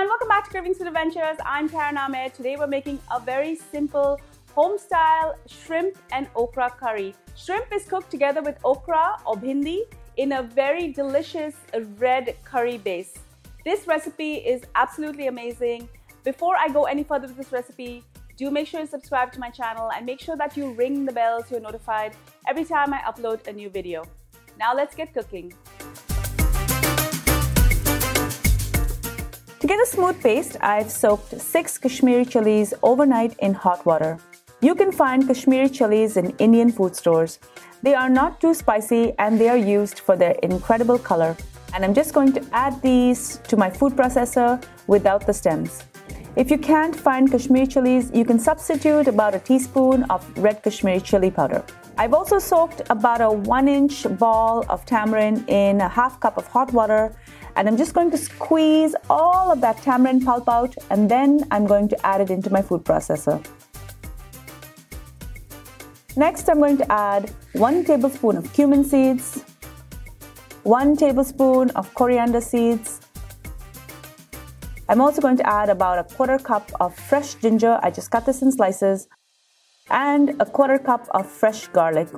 everyone, welcome back to Cravings and Adventures. I'm Ahmed. Today we're making a very simple home-style shrimp and okra curry. Shrimp is cooked together with okra or bhindi in a very delicious red curry base. This recipe is absolutely amazing. Before I go any further with this recipe, do make sure you subscribe to my channel and make sure that you ring the bell so you're notified every time I upload a new video. Now let's get cooking. To get a smooth paste, I've soaked 6 Kashmiri chilies overnight in hot water. You can find Kashmiri chilies in Indian food stores. They are not too spicy and they are used for their incredible color. And I'm just going to add these to my food processor without the stems. If you can't find Kashmiri chilies, you can substitute about a teaspoon of red Kashmiri chili powder. I've also soaked about a 1-inch ball of tamarind in a half cup of hot water, and I'm just going to squeeze all of that tamarind pulp out, and then I'm going to add it into my food processor. Next, I'm going to add 1 tablespoon of cumin seeds, 1 tablespoon of coriander seeds. I'm also going to add about a 1/4 cup of fresh ginger. I just cut this in slices, and a 1/4 cup of fresh garlic.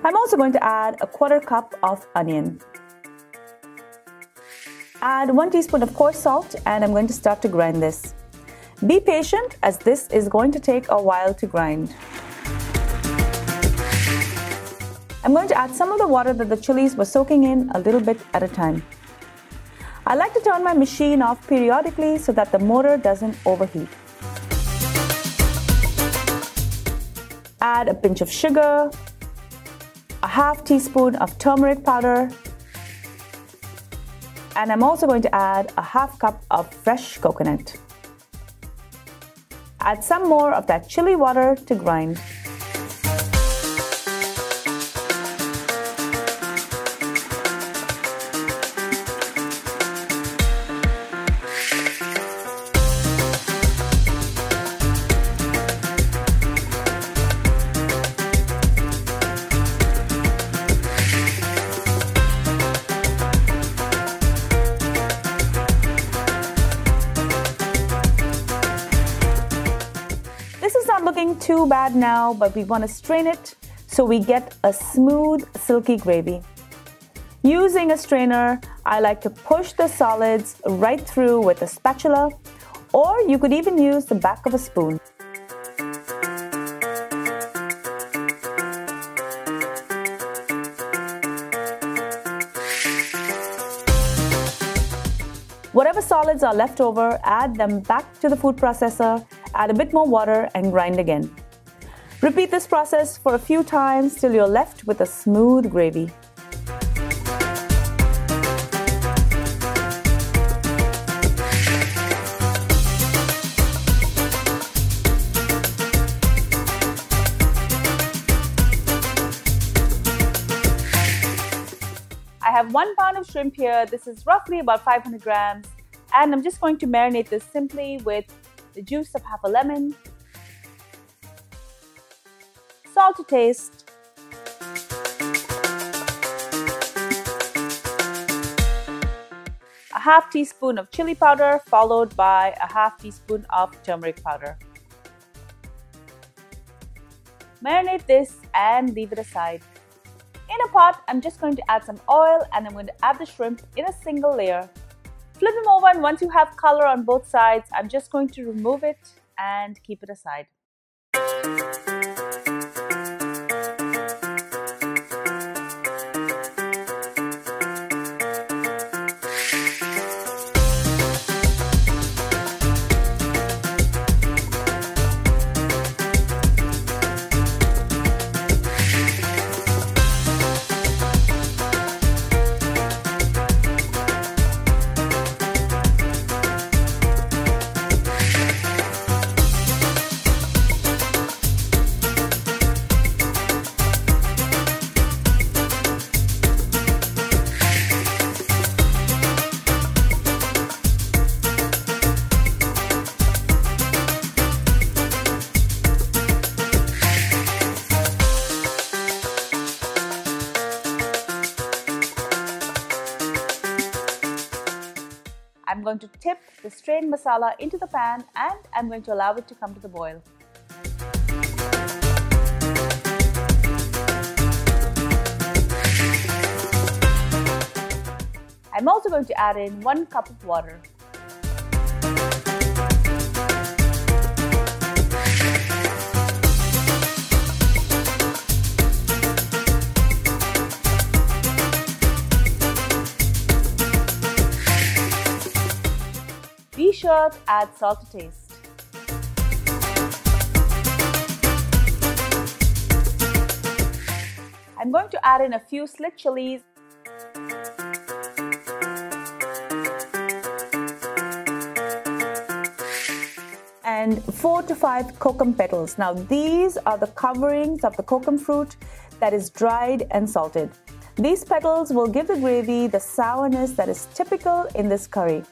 I'm also going to add a 1/4 cup of onion. Add 1 teaspoon of coarse salt, and I'm going to start to grind this. Be patient as this is going to take a while to grind. I'm going to add some of the water that the chilies were soaking in a little bit at a time. I like to turn my machine off periodically so that the motor doesn't overheat. Add a pinch of sugar, a half teaspoon of turmeric powder, and I'm also going to add a half cup of fresh coconut. Add some more of that chili water to grind. Looking too bad now, but we want to strain it so we get a smooth, silky gravy. Using a strainer, I like to push the solids right through with a spatula, or you could even use the back of a spoon. Whatever solids are left over, add them back to the food processor, add a bit more water and grind again. Repeat this process for a few times till you're left with a smooth gravy. I have 1 pound of shrimp here. This is roughly about 500 grams. And I'm just going to marinate this simply with the juice of half a lemon, salt to taste, a half teaspoon of chili powder followed by a half teaspoon of turmeric powder. Marinate this and leave it aside. In a pot, I'm just going to add some oil and I'm going to add the shrimp in a single layer. Flip them over, and once you have color on both sides, I'm just going to remove it and keep it aside. I'm going to tip the strained masala into the pan and I'm going to allow it to come to the boil. I'm also going to add in 1 cup of water. Be sure to add salt to taste. I'm going to add in a few slit chilies and 4 to 5 Kokum petals. Now these are the coverings of the kokum fruit that is dried and salted. These petals will give the gravy the sourness that is typical in this curry.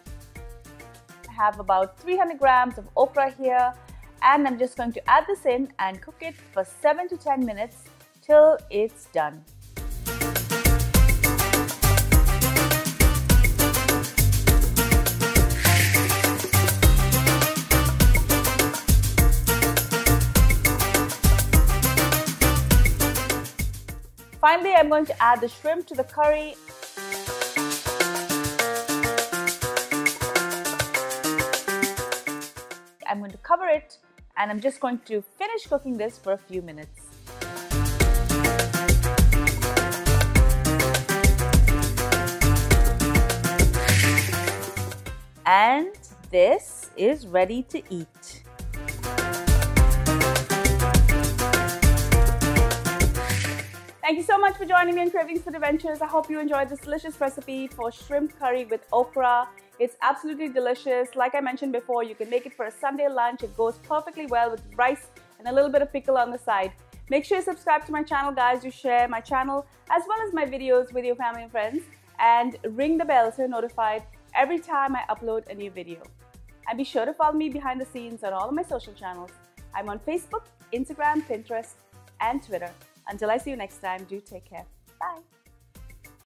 I have about 300 grams of okra here and I'm just going to add this in and cook it for 7 to 10 minutes till it's done. Finally, I'm going to add the shrimp to the curry. I'm going to cover it and I'm just going to finish cooking this for a few minutes. And this is ready to eat. Thank you so much for joining me on Cravings Food Adventures. I hope you enjoyed this delicious recipe for shrimp curry with okra. It's absolutely delicious. Like I mentioned before, you can make it for a Sunday lunch. It goes perfectly well with rice and a little bit of pickle on the side. Make sure you subscribe to my channel, guys. You share my channel as well as my videos with your family and friends. And ring the bell so you're notified every time I upload a new video. And be sure to follow me behind the scenes on all of my social channels. I'm on Facebook, Instagram, Pinterest, and Twitter. Until I see you next time, do take care. Bye.